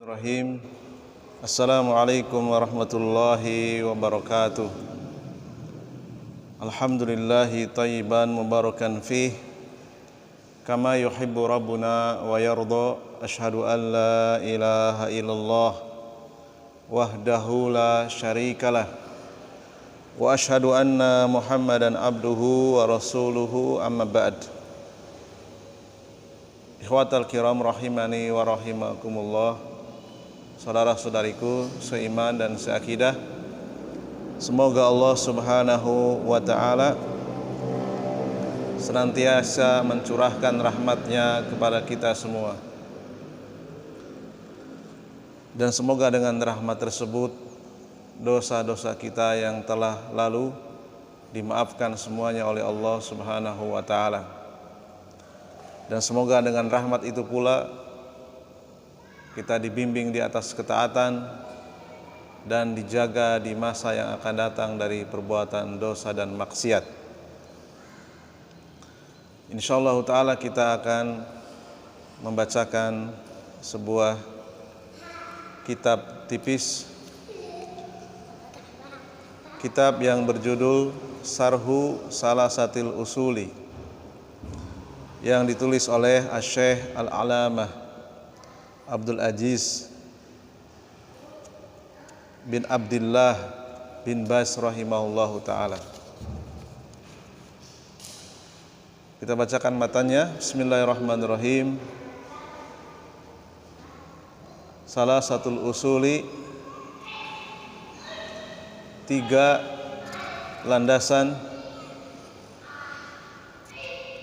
Bismillahirrahmanirrahim. Assalamualaikum warahmatullahi wabarakatuh. Alhamdulillahi tayyiban mubarakan fih, kama yuhibbu rabbuna wa yarda. Ashhadu an la ilaha illallah wahdahu la syarikalah, wa ashhadu anna Muhammadan abduhu wa rasuluhu, amma ba'd. Ikhwatal kiram rahimani wa rahimakumullah. Saudara-saudariku seiman dan seakidah, semoga Allah Subhanahu wa ta'ala senantiasa mencurahkan rahmatnya kepada kita semua, dan semoga dengan rahmat tersebut dosa-dosa kita yang telah lalu dimaafkan semuanya oleh Allah Subhanahu wa ta'ala. Dan semoga dengan rahmat itu pula kita dibimbing di atas ketaatan dan dijaga di masa yang akan datang dari perbuatan dosa dan maksiat. Insyaallah ta'ala kita akan membacakan sebuah kitab tipis, kitab yang berjudul Sarhu Salasatil Usuli, yang ditulis oleh Asy-Syaikh Al-Alamah Abdul Aziz bin Abdullah bin Baz rahimahullahu ta'ala. Kita bacakan matanya. Bismillahirrahmanirrahim. Salasatul usuli, 3 landasan.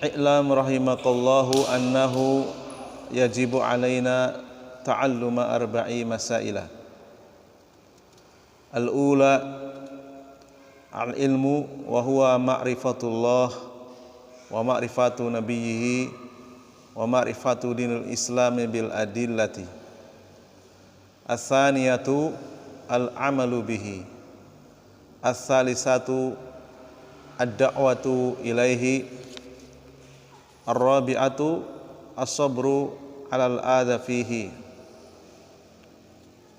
I'lam rahimakallahu annahu yajibu alaina ta'alluma arba'i masailah. Al-ula al-ilmu wa huwa ma'rifatullah wa ma'rifatu nabiyhi wa ma'rifatu dinul islami bil adillati. As-saniyatu al-amalu bihi. As-salisatu ad-da'watu ilaihi. Ar-rabi'atu as-sabru 'alal adha fihi.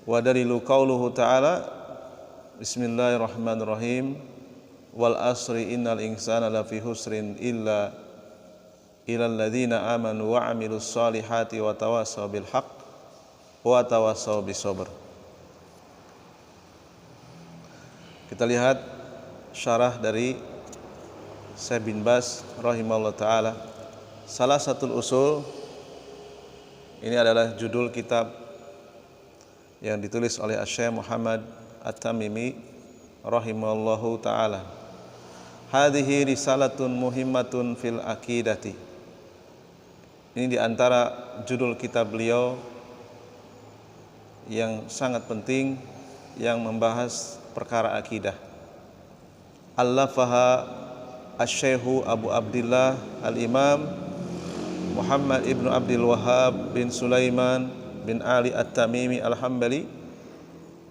Wa dalilu qauluhu ta'ala Bismillahirrahmanirrahim. Wal asri innal insana lafi husrin illa ilal ladzina amanu wa 'amilus solihati wa tawassaw bil haqq wa tawassaw bis sabr. Kita lihat syarah dari Syekh bin Baz rahimahullah ta'ala. Salasatul usul, ini adalah judul kitab yang ditulis oleh Syekh Muhammad At-Tamimi rahimallahu ta'ala. Hadhihi risalatun muhimmatun fil aqidati. Ini diantara judul kitab beliau yang sangat penting, yang membahas perkara akidah. Allafaha Asy-Syaikh Abu Abdillah Al-Imam Muhammad ibnu Abdul Wahhab bin Sulaiman bin Ali At-Tamimi Al-Hambali,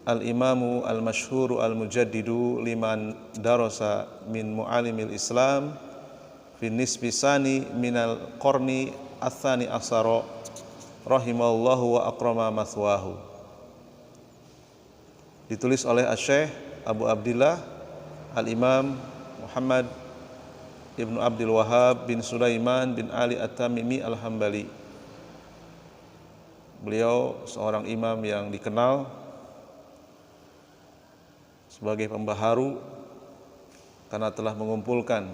Al-Imamu Al-Mashhuru Al-Mujaddidu liman darasa min mu'alimil Islam fi nisbi sani minal qarni athani asara rahimallahu wa akrama mathwahu. Ditulis oleh Asy-Syaikh Abu Abdillah Al-Imam Muhammad ibnu Abdul Wahhab bin Sulaiman bin Ali At-Tamimi Al-Hambali. Beliau seorang imam yang dikenal sebagai pembaharu karena telah mengumpulkan,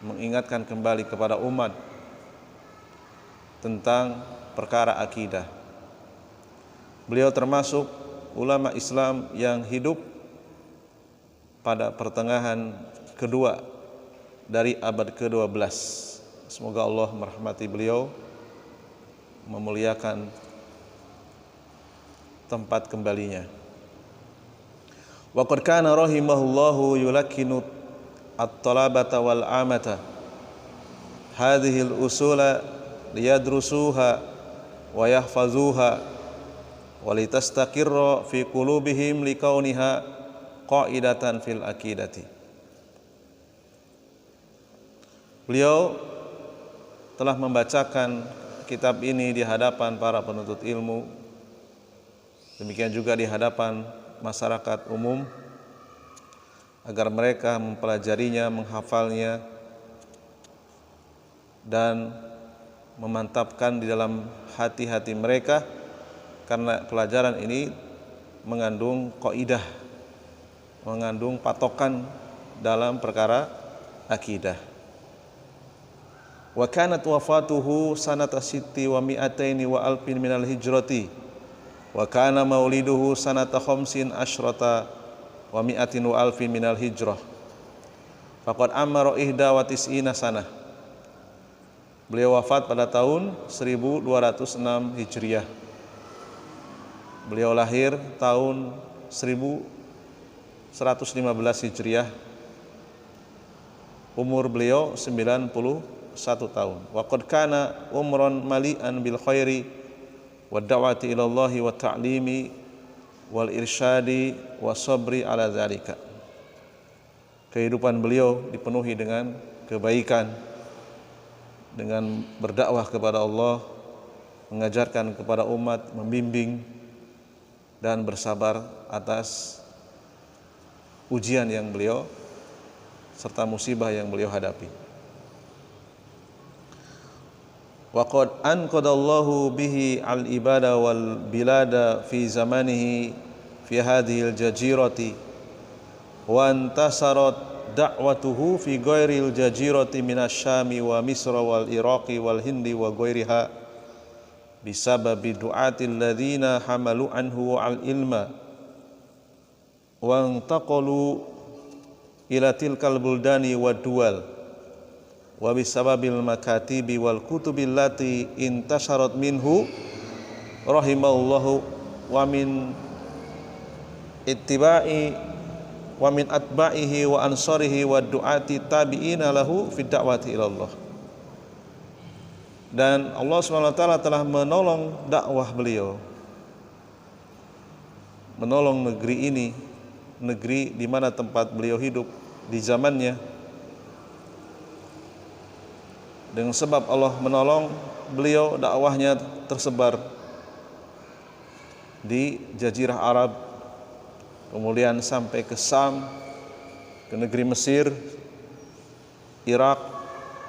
mengingatkan kembali kepada umat tentang perkara akidah. Beliau termasuk ulama Islam yang hidup pada pertengahan kedua dari abad ke-12. Semoga Allah merahmati beliau, memuliakan tempat kembalinya. Wa qad kana rahimahullahu yulakkinu at-talabata wal amata hadhihi al-usula liyadrusuha wa yahfazuha wa litastaqirra fi qulubihim likauniha qaidatan fil aqidati. Beliau telah membacakan kitab ini di hadapan para penuntut ilmu Demikian juga di hadapan masyarakat umum, agar mereka mempelajarinya, menghafalnya, dan memantapkan di dalam hati-hati mereka, karena pelajaran ini mengandung kaidah, mengandung patokan dalam perkara akidah. Wa kanat wafatuhu sanata sitti wa mi'ataini wa alfin minal hijrati wa kana mauliduhu sanata khamsin asyrata wa mi'atin wa alfin minal hijrah faqad amara ihda wa tis'ina sanah. Beliau wafat pada tahun 1206 Hijriah. Beliau lahir tahun 1115 Hijriah. Umur beliau 91 tahun. Wa qad kana umran mali'an bil khairi wa da'wati ila Allah wa ta'limi wal irsyadi wa sabri ala dzalika. Kehidupan beliau dipenuhi dengan kebaikan, dengan berdakwah kepada Allah, mengajarkan kepada umat, membimbing, dan bersabar atas ujian yang beliau serta musibah yang beliau hadapi. Wa qad anqadallahu bihi al-ibada wal bilada fi zamanihi fi hadhil jazirati wa antasarat da'watuhu fi ghairil jazirati minasyami wa misra wal iraqi wal hindi wa ghairiha bisababi du'atil ladzina hamalu anhu al ilma wa intaqalu ila tilkal buldani wad duwal wa bisababil makatibi wal kutubil lati intasharat minhu rahimallahu wa min ittiba'i wa min atba'ihi wa ansarihi wa du'ati tabi'ina lahu fi da'wati ilallah. Dan Allah SWT telah menolong dakwah beliau, menolong negeri ini, negeri di mana tempat beliau hidup di zamannya. Dengan sebab Allah menolong beliau, dakwahnya tersebar di Jazirah Arab, kemudian sampai ke Sam, ke negeri Mesir, Irak,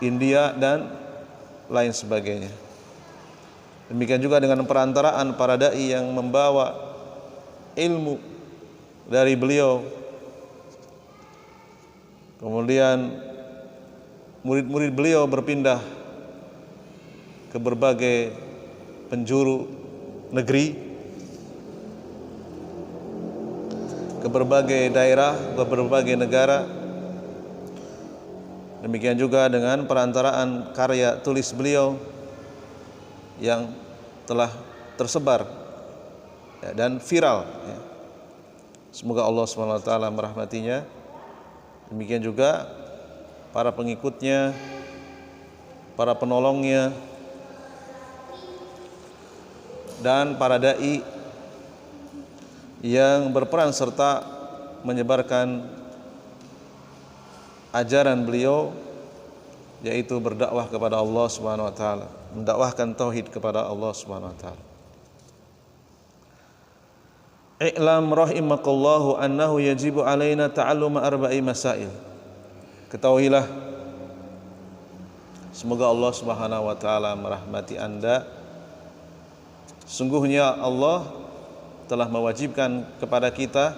India, dan lain sebagainya. Demikian juga dengan perantaraan para dai yang membawa ilmu dari beliau. Kemudian murid-murid beliau berpindah ke berbagai penjuru negeri, ke berbagai daerah, ke berbagai negara. Demikian juga dengan perantaraan karya tulis beliau yang telah tersebar dan viral. Semoga Allah SWT merahmatinya. Demikian juga para pengikutnya, para penolongnya, dan para dai yang berperan serta menyebarkan ajaran beliau, yaitu berdakwah kepada Allah Subhanahu wa taala, mendakwahkan tauhid kepada Allah Subhanahu wa taala. I'lam rahimakallahu annahu yajibu alaina ta'alluma arba'i masail. Ketahuilah, semoga Allah Subhanahu wa taala merahmati Anda, sungguhnya Allah telah mewajibkan kepada kita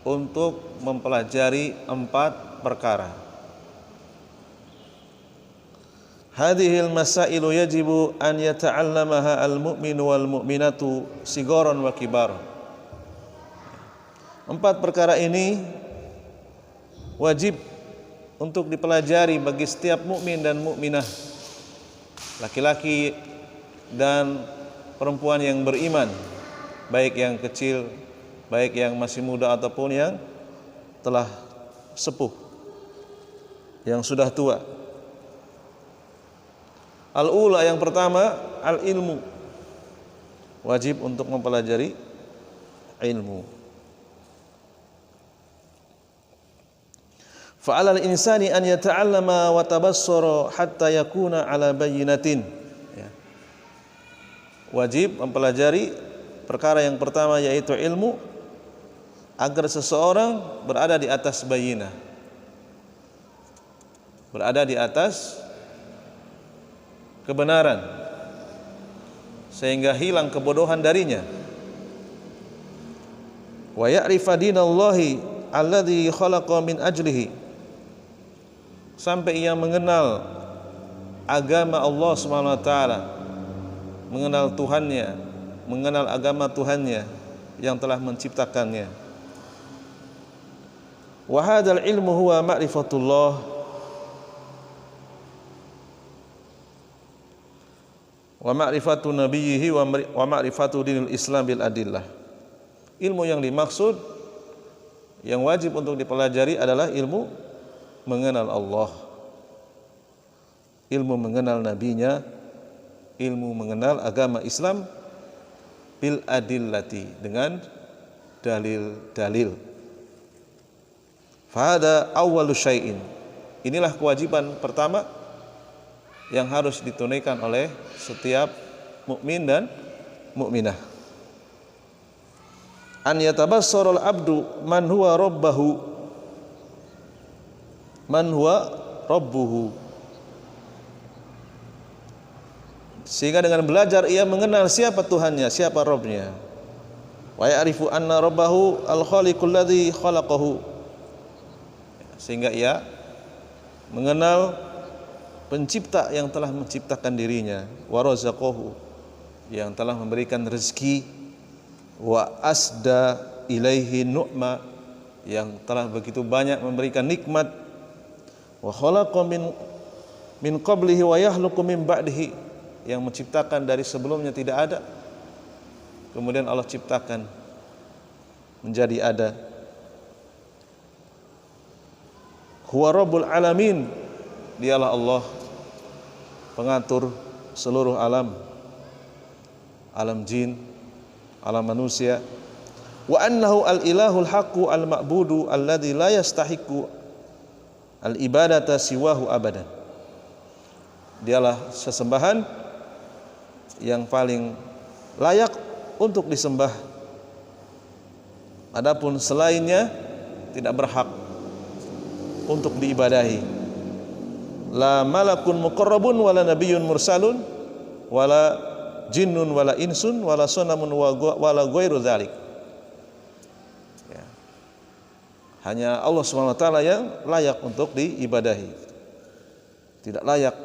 untuk mempelajari 4 perkara. Hadhil masailu yajibu an yata'allamaha al-mu'minu wal mu'minatu sigaran wa kibaran. 4 perkara ini wajib untuk dipelajari bagi setiap mukmin dan mukminah, laki-laki dan perempuan yang beriman, baik yang kecil, baik yang masih muda ataupun yang telah sepuh, yang sudah tua. Al-ula, yang pertama, al-ilmu. Wajib untuk mempelajari ilmu. Fa'alal insani an yata'allama wa tabassara hatta yakuna ala bayyinatin. Wajib mempelajari perkara yang pertama yaitu ilmu, agar seseorang berada di atas bayyinah, berada di atas kebenaran, sehingga hilang kebodohan darinya. Wa ya'rifa dinallahi alladzi khalaqa min ajlihi, sampai ia mengenal agama Allah Subhanahu wa taala, mengenal Tuhannya, mengenal agama Tuhannya yang telah menciptakannya. Wa hadzal ilmu huwa ma'rifatullah wa ma'rifatu nabiyhi wa ma'rifatu dinil Islam bil adillah. Ilmu yang dimaksud, yang wajib untuk dipelajari adalah ilmu mengenal Allah, ilmu mengenal nabinya, ilmu mengenal agama Islam bil adillati, dengan dalil-dalil. Fahada awwalu syai'in, inilah kewajiban pertama yang harus ditunaikan oleh setiap mukmin dan mukminah. An yatabassarul abdu man huwa rabbuhu, sehingga dengan belajar ia mengenal siapa Tuhannya, siapa Rabbnya. Wa ya'rifu anna rabbahu al-khaliqul ladzi khalaqahu, sehingga ia mengenal pencipta yang telah menciptakan dirinya, wa razaqahu, yang telah memberikan rezeki, wa asda ilaihi nu'ma, yang telah begitu banyak memberikan nikmat, wa khalaqa min qablihi wa yakhluqu min ba'dihi, yang menciptakan dari sebelumnya tidak ada, kemudian Allah ciptakan menjadi ada. Huwa rabbul alamin, dialah Allah pengatur seluruh alam, alam jin, alam manusia. Wa annahu al-ilahul haqqu al-ma'budu alladzi la yastahiqu al-ibadata siwahu abadan. Dialah sesembahan yang paling layak untuk disembah, adapun selainnya tidak berhak untuk diibadahi. La malakun muqarrabun wala nabiyyun mursalun wala jinnun wala insun wala sonamun wala ghairu dzalik. Ya. Hanya Allah Subhanahu wa taala yang layak untuk diibadahi, tidak layak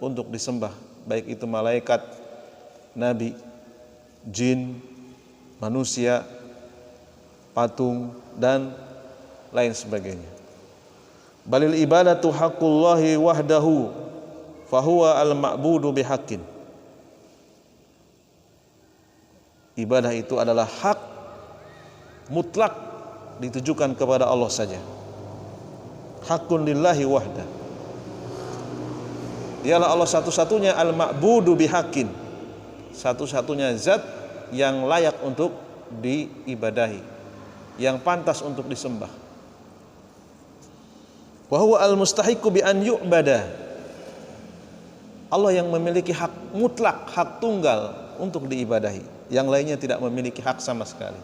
untuk disembah, baik itu malaikat, nabi, jin, manusia, patung dan lain sebagainya. Balil ibadatu haqqullahi wahdahu fahuwa al-ma'budu bihaqqin. Ibadah itu adalah hak mutlak, ditujukan kepada Allah saja. Haqqun lillahi wahda. Dialah Allah satu-satunya al-ma'budu bihaqqin, satu-satunya zat yang layak untuk diibadahi, yang pantas untuk disembah. Wa huwa al-mustahiqu bi an yu'bada. Allah yang memiliki hak mutlak, hak tunggal untuk diibadahi, yang lainnya tidak memiliki hak sama sekali.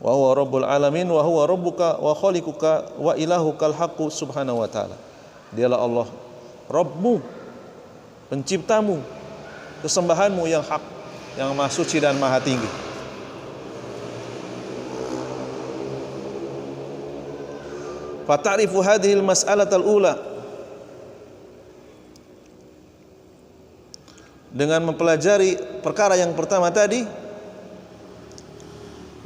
Wa huwa rabbul alamin wa huwa rabbuka wa khaliquka wa ilahukal haqqu subhanahu wa ta'ala. Dialah Allah Rabbmu, penciptamu, kesembahanmu yang hak, yang maha suci dan maha tinggi. Fata'rifu hadhil mas'alatal ula, dengan mempelajari perkara yang pertama tadi,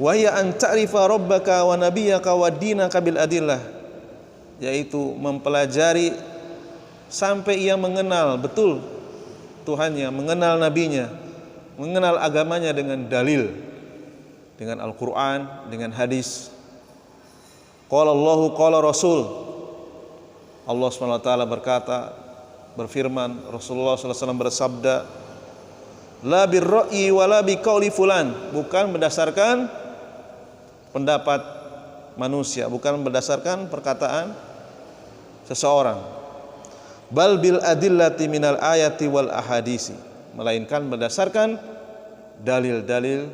wa hiya an ta'rifa rabbaka wa nabiyyaka wa dinaka bil adillah, yaitu mempelajari sampai ia mengenal betul Tuhannya, mengenal nabinya, mengenal agamanya dengan dalil, dengan Al-Qur'an, dengan hadis. Qala Allahu qala Rasul, Allah SWT berkata, berfirman, Rasulullah SAW bersabda, la birra'i wa la biqauli fulan, bukan berdasarkan pendapat manusia, bukan berdasarkan perkataan seseorang, bal bil adillati minal ayati wal ahadisi, melainkan berdasarkan dalil-dalil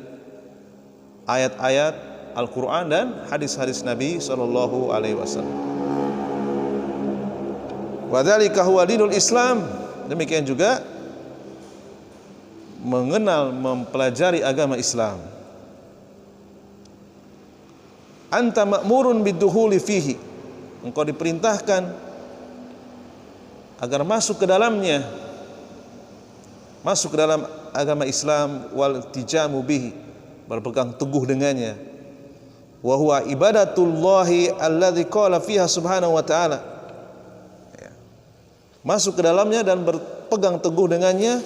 ayat-ayat Al-Quran dan hadis-hadis Nabi Sallallahu Alaihi Wasallam. Wadzalika huwa dinul Islam. Demikian juga mengenal, mempelajari agama Islam. Anta ma'murun bidukhuli fihi. Engkau diperintahkan agar masuk ke dalamnya, masuk ke dalam agama Islam, wal tijamu bihi, berpegang teguh dengannya. Wa huwa ibadatullahi alladzi qala fiha subhanahu wa ta'ala. Masuk ke dalamnya dan berpegang teguh dengannya,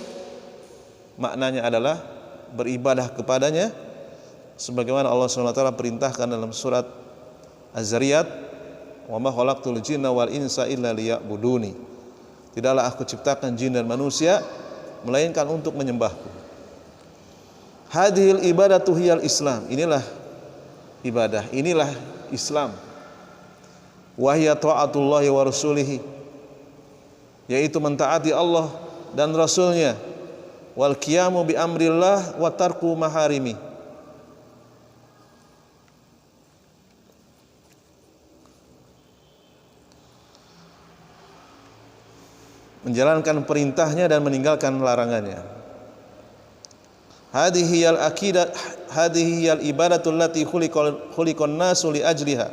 maknanya adalah beribadah kepadanya sebagaimana Allah SWT perintahkan dalam surat Az-Zariyat, wa ma khalaqtul jinna wal insa illa liya'buduni. Tidaklah aku ciptakan jin dan manusia melainkan untuk menyembahku. Hadhil ibadatu hiyal Islam. Inilah ibadah, inilah Islam. Wa hiya ta'atullahi wa rasulihi, yaitu mentaati Allah dan Rasulnya. Wal qiyamu bi amrillah wa tarku maharimi, menjalankan perintahnya dan meninggalkan larangannya. Hadhihi al aqidah, hadhihi al ibadatul lati khuliqan nasu li ajliha.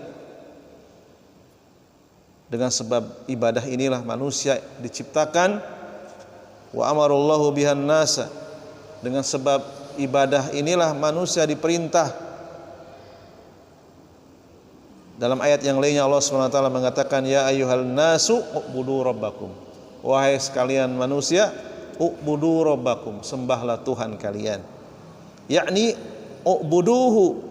Dengan sebab ibadah inilah manusia diciptakan. Wa amarallahu bihan nasa. Dengan sebab ibadah inilah manusia diperintah. Dalam ayat yang lainnya Allah SWT mengatakan, ya ayyuhal nasu u'budu rabbakum. Wahai sekalian manusia, u'budu rabbakum, sembahlah Tuhan kalian. Yakni u'buduhu,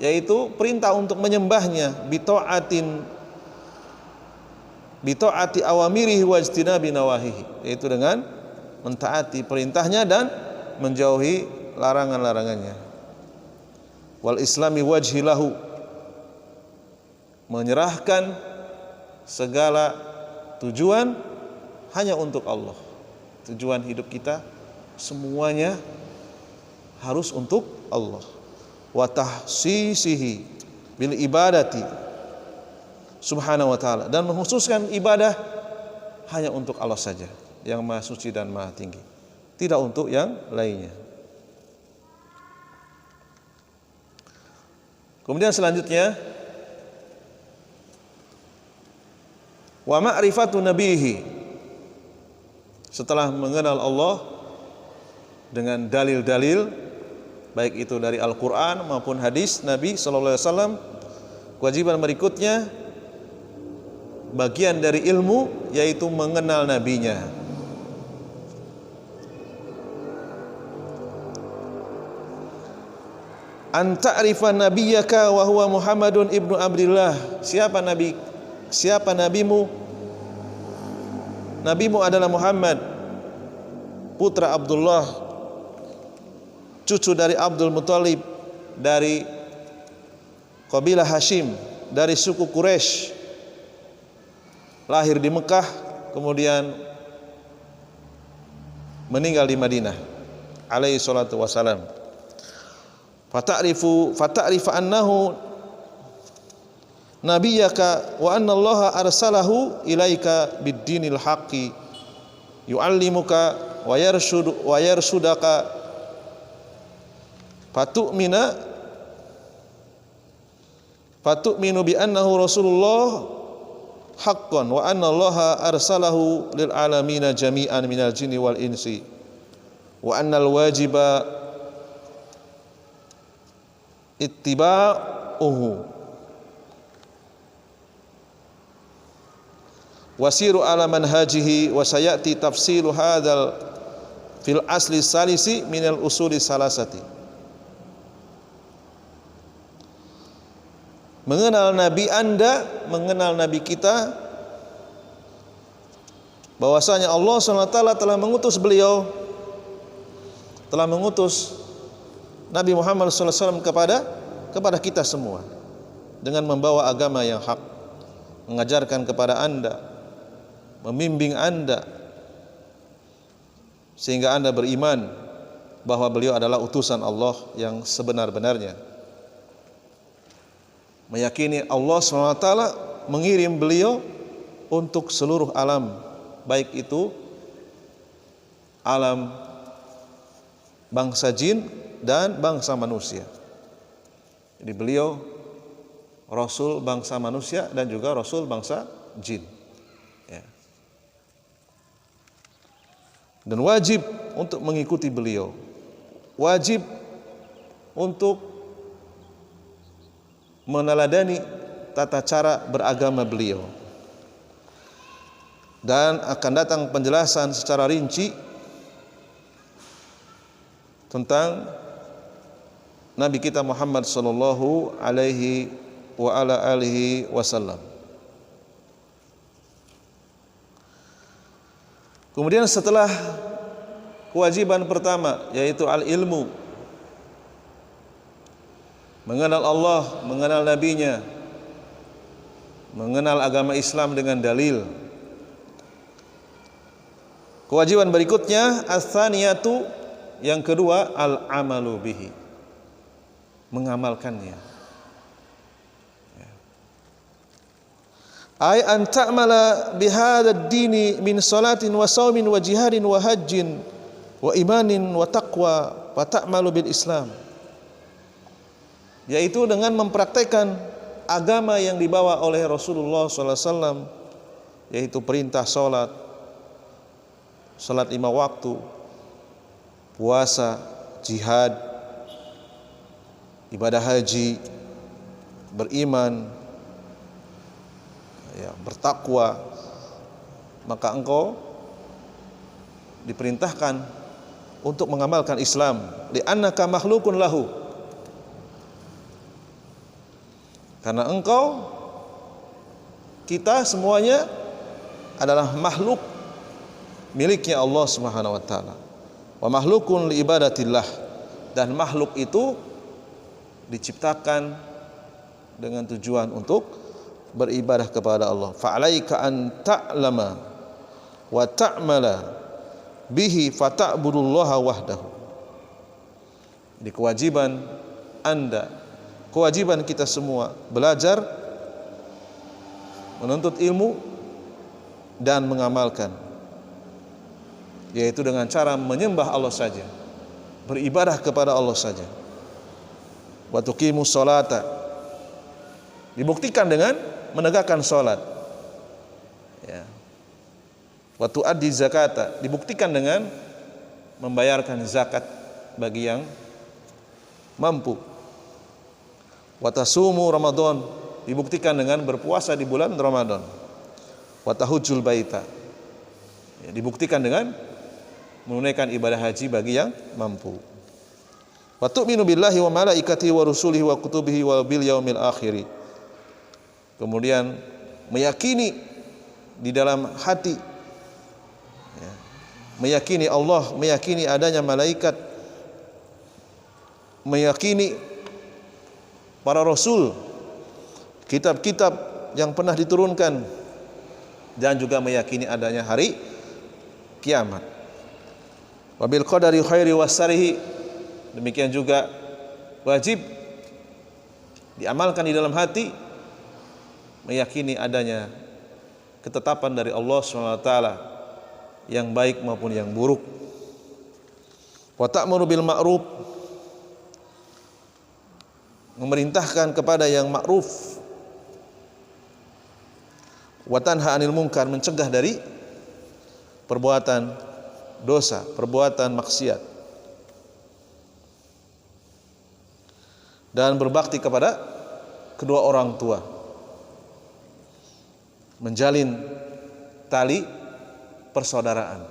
yaitu perintah untuk menyembahnya, bita'ati awamirihi wa ijtinabi nawahihi, yaitu dengan mentaati perintahnya dan menjauhi larangan-larangannya. Wal islami wajhilahu, menyerahkan segala tujuan hanya untuk Allah. Tujuan hidup kita semuanya harus untuk Allah. Wa tahsisihi bil ibadati subhanahu wa ta'ala, dan mengkhususkan ibadah hanya untuk Allah saja yang maha suci dan maha tinggi, tidak untuk yang lainnya. Kemudian selanjutnya, wa ma'rifatu nabihi, setelah mengenal Allah dengan dalil-dalil baik itu dari Al-Quran maupun hadis Nabi sallallahu alaihi wasallam, kewajiban berikutnya bagian dari ilmu yaitu mengenal nabinya. An ta'rifa nabiyyaka wa huwa Muhammadun ibnu Abdillah. Siapa nabimu? Nabimu adalah Muhammad, putra Abdullah, cucu dari Abdul Muthalib, dari kabilah Hashim, dari suku Quraisy, lahir di Mekah, kemudian meninggal di Madinah, alaihi salatu wassalam. Fata'rifa annahu nabiyyaka wa anna Allah arsalahu ilaika bid-dinil haqqi yu'allimuka wa yarshudaka fatu'minu bi annahu Rasulullah haqqan wa anna Allaha arsalahu lil alamina jami'an minal jinni wal insi wa annal wajiba ittiba'uhu wasiru ala manhajihi wa sayati tafsilu hadzal fil asli salisi minal usuli salasati. Mengenal Nabi Anda, mengenal Nabi kita, bahwasanya Allah SWT telah mengutus beliau, telah mengutus Nabi Muhammad SAW kepada kita semua dengan membawa agama yang hak, mengajarkan kepada Anda, membimbing Anda sehingga Anda beriman bahwa beliau adalah utusan Allah yang sebenar-benarnya. Meyakini Allah SWT mengirim beliau untuk seluruh alam, baik itu alam bangsa jin dan bangsa manusia. Jadi beliau Rasul bangsa manusia dan juga Rasul bangsa jin. Ya. Dan wajib untuk mengikuti beliau, wajib untuk meneladani tata cara beragama beliau. Dan akan datang penjelasan secara rinci tentang Nabi kita Muhammad sallallahu alaihi wa ala alihi wasallam. Kemudian setelah kewajiban pertama yaitu al-ilmu, mengenal Allah, mengenal nabinya, mengenal agama Islam dengan dalil. Kewajiban berikutnya as-tsaniyatu, yang kedua al-amalu bihi, mengamalkannya. Ay an ta'mala bihadha ad-dini min salatin wa shaumin wa jihadin wa hajjin wa imanin wa taqwa wa ta'malu bil Islam. Yaitu dengan mempraktekkan agama yang dibawa oleh Rasulullah SAW, yaitu perintah salat, salat 5 waktu, puasa, jihad, ibadah haji, beriman, ya, bertakwa, maka engkau diperintahkan untuk mengamalkan Islam. Li'annaka makhlukun lahu, karena engkau, kita semuanya adalah makhluk miliknya Allah Subhanahu wa taala. Wa makhlukun li ibadatillah, dan makhluk itu diciptakan dengan tujuan untuk beribadah kepada Allah. Fa'alaika an ta'lama wa ta'mala bihi fata'budullaha wahdahu. Di kewajiban Anda, kewajiban kita semua belajar, menuntut ilmu dan mengamalkan, yaitu dengan cara menyembah Allah saja, beribadah kepada Allah saja. Wa tuqimus sholata, dibuktikan dengan menegakkan salat. Ya. Wa tuaddi zakata, dibuktikan dengan membayarkan zakat bagi yang mampu. Wa tasumu Ramadan, dibuktikan dengan berpuasa di bulan Ramadan. Wa tahujjul baita, ya, dibuktikan dengan menunaikan ibadah haji bagi yang mampu. Wa tu'minu billahi wa malaikatihi wa rusulihi wa kutubihi wa bil yaumil akhir. Kemudian meyakini di dalam hati, ya, meyakini Allah, meyakini adanya malaikat, meyakini para rasul, kitab-kitab yang pernah diturunkan, dan juga meyakini adanya hari kiamat. Wabil qadari khairi wasarihi, demikian juga wajib diamalkan di dalam hati, meyakini adanya ketetapan dari Allah SWT yang baik maupun yang buruk. Wa ta'muru bil ma'ruf, memerintahkan kepada yang ma'ruf. Wa tanha 'anil munkar, mencegah dari perbuatan dosa, perbuatan maksiat, dan berbakti kepada kedua orang tua, menjalin tali persaudaraan,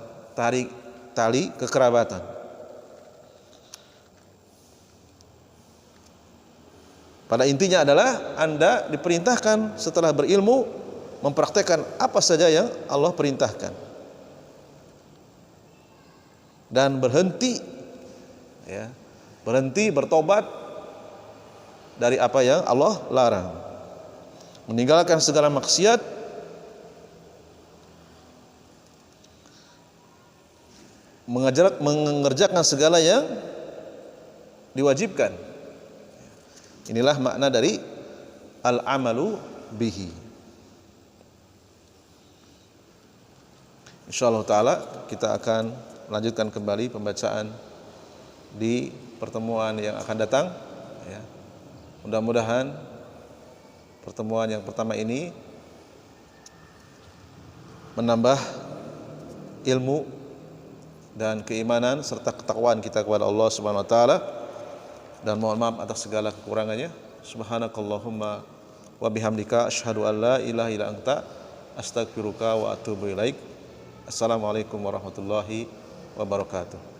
tali kekerabatan. Pada intinya adalah Anda diperintahkan setelah berilmu mempraktekkan apa saja yang Allah perintahkan, dan berhenti, ya, bertobat dari apa yang Allah larang, meninggalkan segala maksiat, mengerjakan segala yang diwajibkan. Inilah makna dari al-amalu bihi. Insyaallah taala kita akan lanjutkan kembali pembacaan di pertemuan yang akan datang ya. Mudah-mudahan pertemuan yang pertama ini menambah ilmu dan keimanan serta ketakwaan kita kepada Allah Subhanahu wa taala, dan mohon maaf atas segala kekurangannya. Subhanakallahumma wa bihamdika asyhadu an la ilaha illa anta astaghfiruka wa atubu ilaik. Assalamualaikum warahmatullahi wabarakatuh.